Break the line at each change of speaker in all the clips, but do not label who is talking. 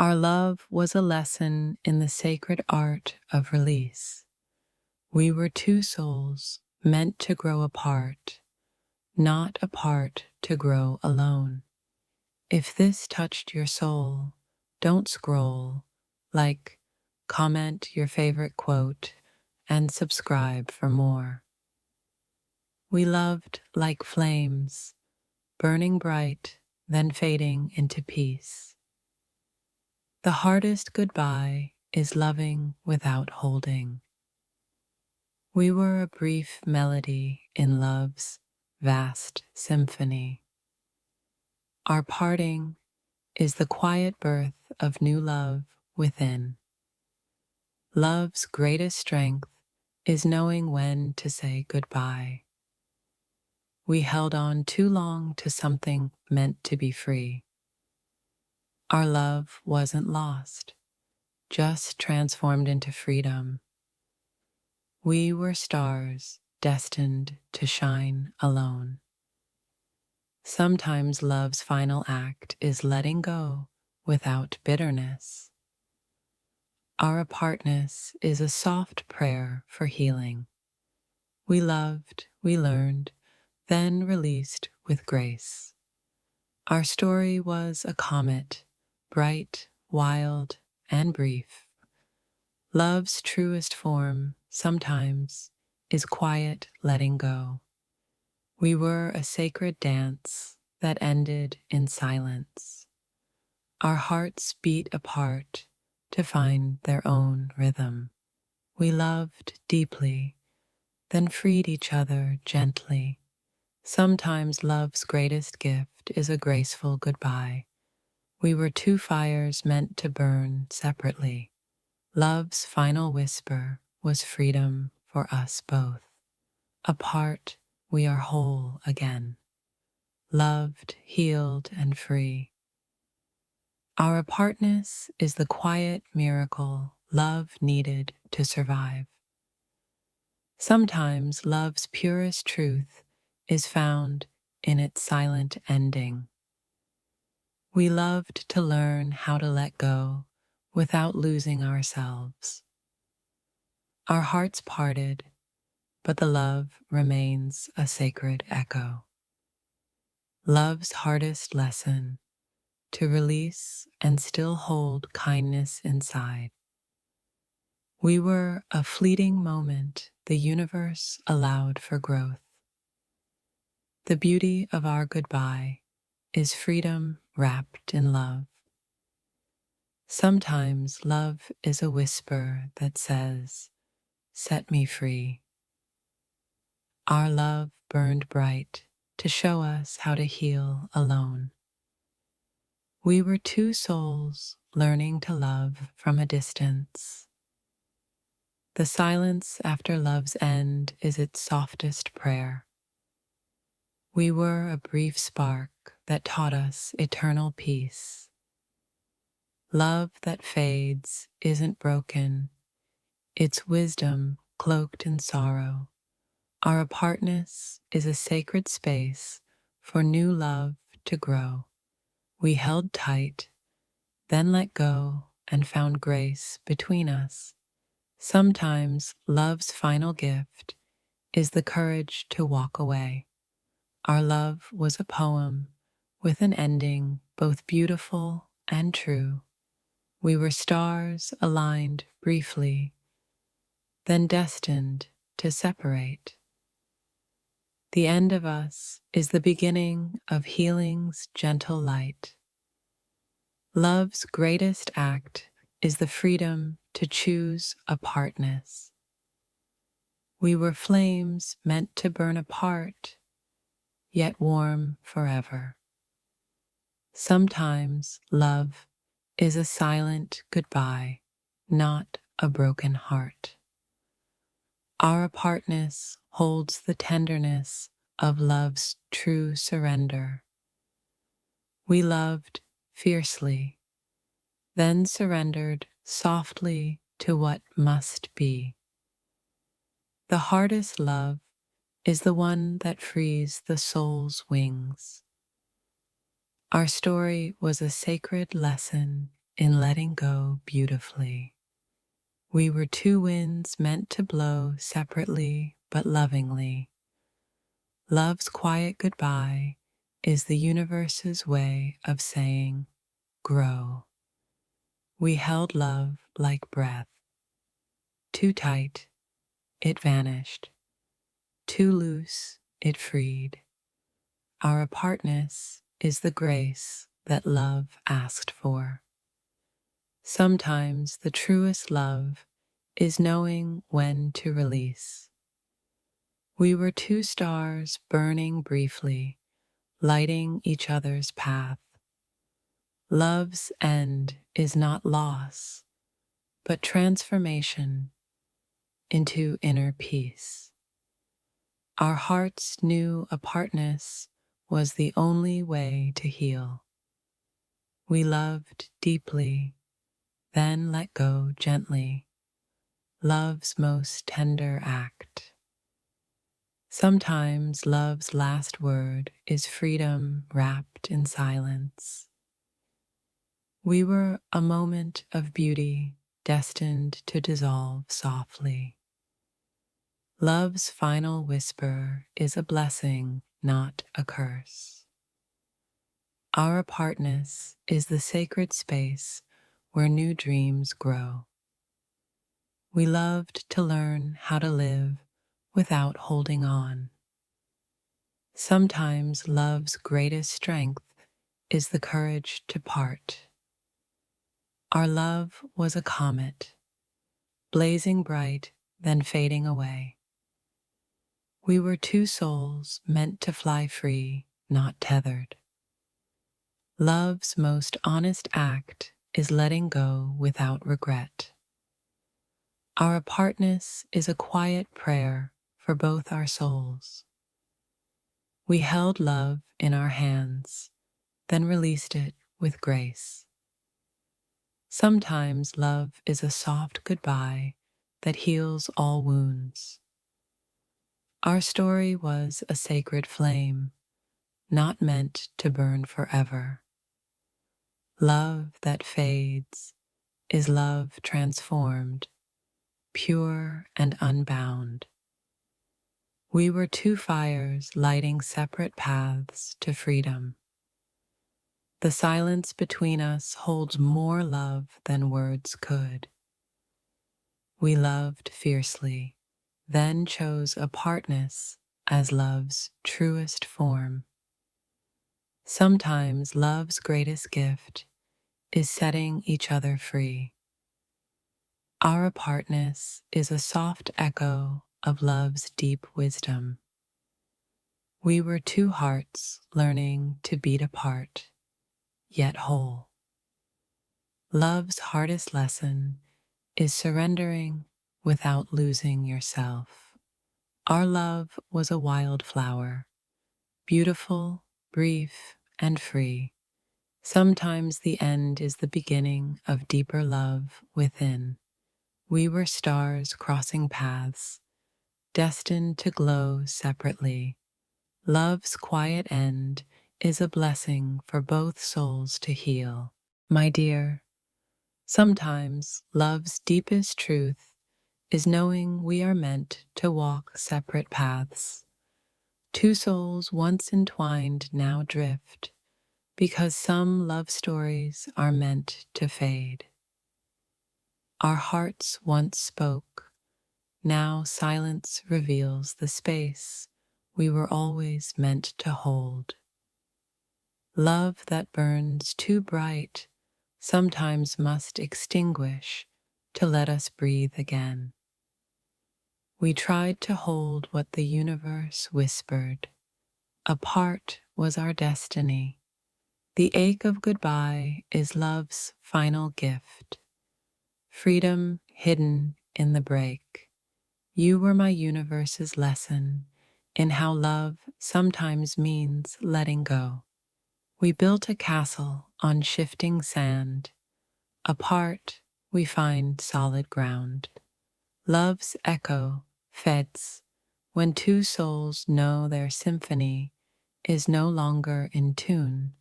Our love was a lesson in the sacred art of release. We were two souls meant to grow apart, not apart to grow alone. If this touched your soul, don't scroll, like, comment your favorite quote, and subscribe for more. We loved like flames, burning bright, then fading into peace. The hardest goodbye is loving without holding. We were a brief melody in love's vast symphony. Our parting is the quiet birth of new love within. Love's greatest strength is knowing when to say goodbye. We held on too long to something meant to be free. Our love wasn't lost, just transformed into freedom. We were stars destined to shine alone. Sometimes love's final act is letting go without bitterness. Our apartness is a soft prayer for healing. We loved, we learned, then released with grace. Our story was a comet, bright, wild, and brief. Love's truest form, sometimes, is quiet letting go. We were a sacred dance that ended in silence. Our hearts beat apart to find their own rhythm. We loved deeply, then freed each other gently. Sometimes love's greatest gift is a graceful goodbye. We were two fires meant to burn separately. Love's final whisper was freedom for us both. Apart, we are whole again, loved, healed, and free. Our apartness is the quiet miracle love needed to survive. Sometimes love's purest truth is found in its silent ending. We loved to learn how to let go without losing ourselves. Our hearts parted, but the love remains a sacred echo. Love's hardest lesson, to release and still hold kindness inside. We were a fleeting moment the universe allowed for growth. The beauty of our goodbye is freedom wrapped in love. Sometimes love is a whisper that says, "Set me free." Our love burned bright to show us how to heal alone. We were two souls learning to love from a distance. The silence after love's end is its softest prayer. We were a brief spark that taught us eternal peace. Love that fades isn't broken, it's wisdom cloaked in sorrow. Our apartness is a sacred space for new love to grow. We held tight, then let go and found grace between us. Sometimes love's final gift is the courage to walk away. Our love was a poem with an ending both beautiful and true. We were stars aligned briefly, then destined to separate. The end of us is the beginning of healing's gentle light. Love's greatest act is the freedom to choose apartness. We were flames meant to burn apart, yet warm forever. Sometimes love is a silent goodbye, not a broken heart. Our apartness holds the tenderness of love's true surrender. We loved fiercely, then surrendered softly to what must be. The hardest love is the one that frees the soul's wings. Our story was a sacred lesson in letting go beautifully. We were two winds meant to blow separately but lovingly. Love's quiet goodbye is the universe's way of saying, grow. We held love like breath. Too tight, it vanished. Too loose, it freed. Our apartness is the grace that love asked for. Sometimes the truest love is knowing when to release. We were two stars burning briefly, lighting each other's path. Love's end is not loss, but transformation into inner peace. Our hearts knew apartness was the only way to heal. We loved deeply, then let go gently, love's most tender act. Sometimes love's last word is freedom wrapped in silence. We were a moment of beauty destined to dissolve softly. Love's final whisper is a blessing, not a curse. Our apartness is the sacred space where new dreams grow. We loved to learn how to live without holding on. Sometimes love's greatest strength is the courage to part. Our love was a comet, blazing bright, then fading away. We were two souls meant to fly free, not tethered. Love's most honest act is letting go without regret. Our apartness is a quiet prayer for both our souls. We held love in our hands, then released it with grace. Sometimes love is a soft goodbye that heals all wounds. Our story was a sacred flame, not meant to burn forever. Love that fades is love transformed, pure and unbound. We were two fires lighting separate paths to freedom. The silence between us holds more love than words could. We loved fiercely, then chose apartness as love's truest form. Sometimes love's greatest gift is setting each other free. Our apartness is a soft echo of love's deep wisdom. We were two hearts learning to beat apart, yet whole. Love's hardest lesson is surrendering without losing yourself. Our love was a wildflower, beautiful, brief, and free. Sometimes the end is the beginning of deeper love within. We were stars crossing paths, destined to glow separately. Love's quiet end is a blessing for both souls to heal. My dear, sometimes love's deepest truth is knowing we are meant to walk separate paths. Two souls once entwined now drift, because some love stories are meant to fade. Our hearts once spoke, now silence reveals the space we were always meant to hold. Love that burns too bright sometimes must extinguish to let us breathe again. We tried to hold what the universe whispered. Apart was our destiny. The ache of goodbye is love's final gift. Freedom hidden in the break. You were my universe's lesson in how love sometimes means letting go. We built a castle on shifting sand. Apart, we find solid ground. Love's echo fades when two souls know their symphony is no longer in tune.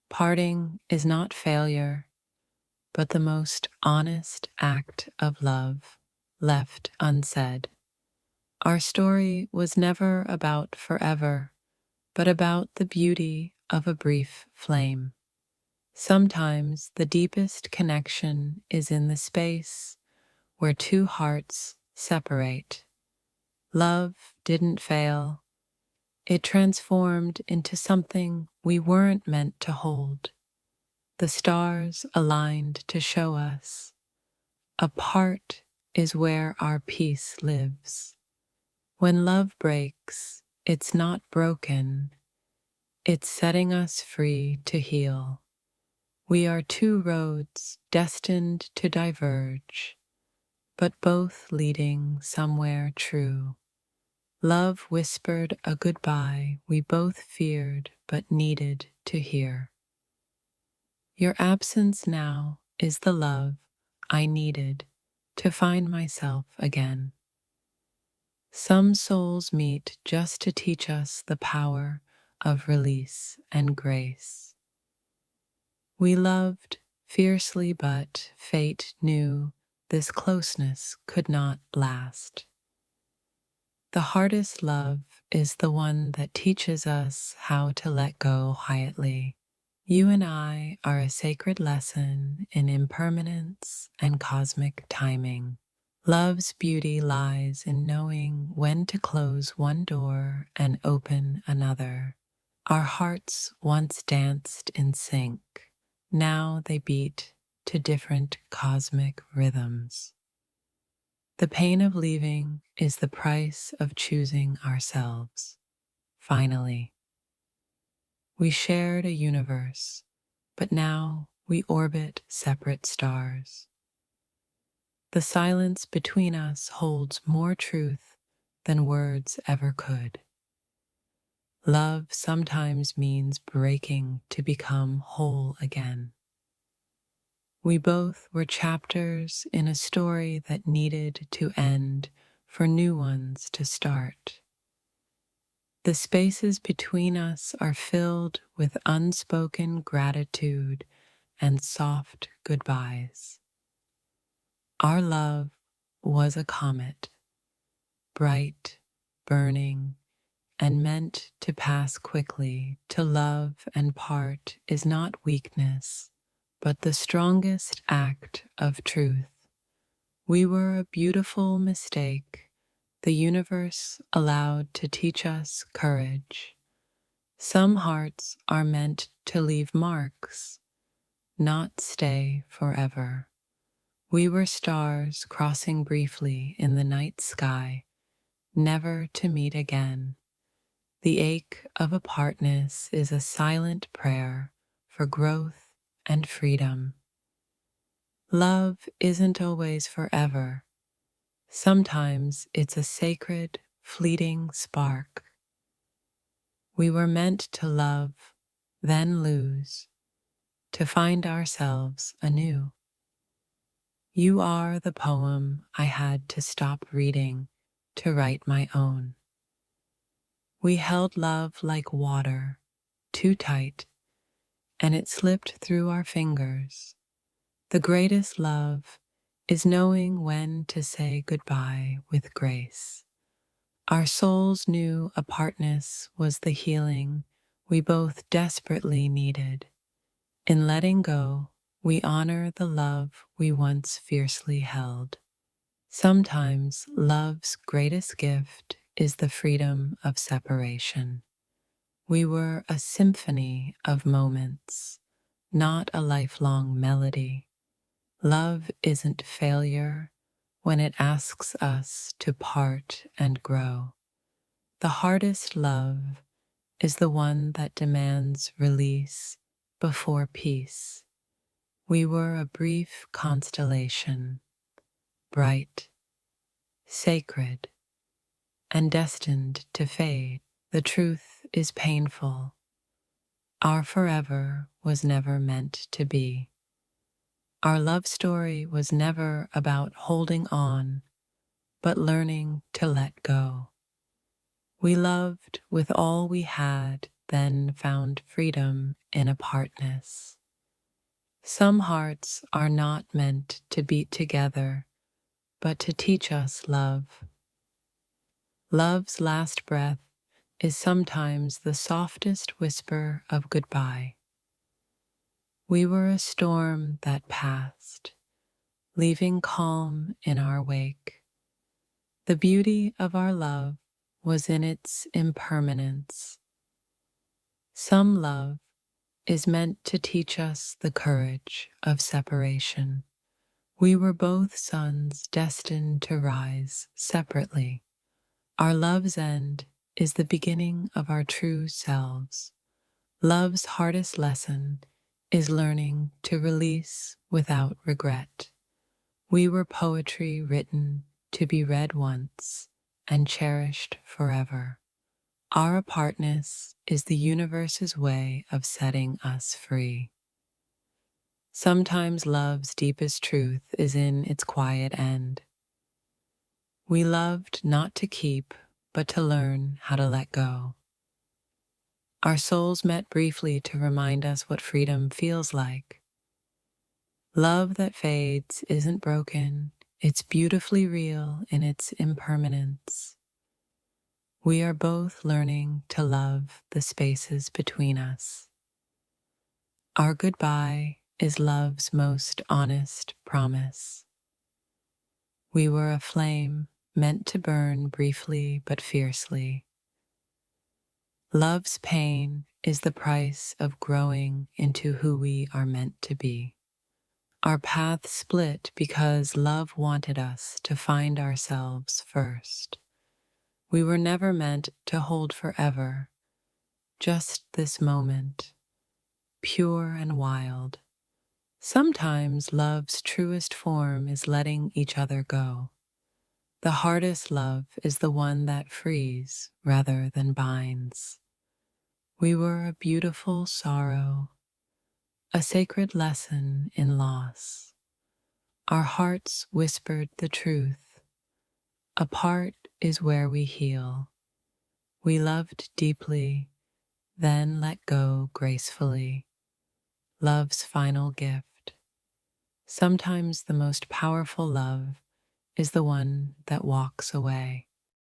Parting is not failure, but the most honest act of love left unsaid. Our story was never about forever, but about the beauty of a brief flame. Sometimes the deepest connection is in the space where two hearts separate. Love didn't fail. It transformed into something we weren't meant to hold. The stars aligned to show us apart is where our peace lives. When love breaks, it's not broken, it's setting us free to heal. We are two roads destined to diverge, but both leading somewhere true. Love whispered a goodbye we both feared but needed to hear. Your absence now is the love I needed to find myself again. Some souls meet just to teach us the power of release and grace. We loved fiercely, but fate knew this closeness could not last. The hardest love is the one that teaches us how to let go quietly. You and I are a sacred lesson in impermanence and cosmic timing. Love's beauty lies in knowing when to close one door and open another. Our hearts once danced in sync. Now they beat to different cosmic rhythms. The pain of leaving is the price of choosing ourselves. Finally, we shared a universe, but now we orbit separate stars. The silence between us holds more truth than words ever could. Love sometimes means breaking to become whole again. We both were chapters in a story that needed to end for new ones to start. The spaces between us are filled with unspoken gratitude and soft goodbyes. Our love was a comet, bright, burning, and meant to pass quickly. To love and part is not weakness, but the strongest act of truth. We were a beautiful mistake the universe allowed to teach us courage. Some hearts are meant to leave marks, not stay forever. We were stars crossing briefly in the night sky, never to meet again. The ache of apartness is a silent prayer for growth and freedom. Love isn't always forever. Sometimes it's a sacred, fleeting spark. We were meant to love, then lose, to find ourselves anew. You are the poem I had to stop reading to write my own. We held love like water, too tight, and it slipped through our fingers. The greatest love is knowing when to say goodbye with grace. Our souls knew apartness was the healing we both desperately needed. In letting go, we honor the love we once fiercely held. Sometimes love's greatest gift is the freedom of separation. We were a symphony of moments, not a lifelong melody. Love isn't failure when it asks us to part and grow. The hardest love is the one that demands release before peace. We were a brief constellation, bright, sacred, and destined to fade. The truth is painful. Our forever was never meant to be. Our love story was never about holding on, but learning to let go. We loved with all we had, then found freedom in apartness. Some hearts are not meant to beat together, but to teach us love. Love's last breath is sometimes the softest whisper of goodbye. We were a storm that passed, leaving calm in our wake. The beauty of our love was in its impermanence. Some love is meant to teach us the courage of separation. We were both suns destined to rise separately. Our love's end is the beginning of our true selves. Love's hardest lesson is learning to release without regret. We were poetry written to be read once and cherished forever. Our apartness is the universe's way of setting us free. Sometimes love's deepest truth is in its quiet end. We loved not to keep, but to learn how to let go. Our souls met briefly to remind us what freedom feels like. Love that fades isn't broken, it's beautifully real in its impermanence. We are both learning to love the spaces between us. Our goodbye is love's most honest promise. We were a flame meant to burn briefly but fiercely. Love's pain is the price of growing into who we are meant to be. Our paths split because love wanted us to find ourselves first. We were never meant to hold forever, just this moment, pure and wild. Sometimes love's truest form is letting each other go. The hardest love is the one that frees rather than binds. We were a beautiful sorrow, a sacred lesson in loss. Our hearts whispered the truth. Apart is where we heal. We loved deeply, then let go gracefully. Love's final gift. Sometimes the most powerful love is the one that walks away.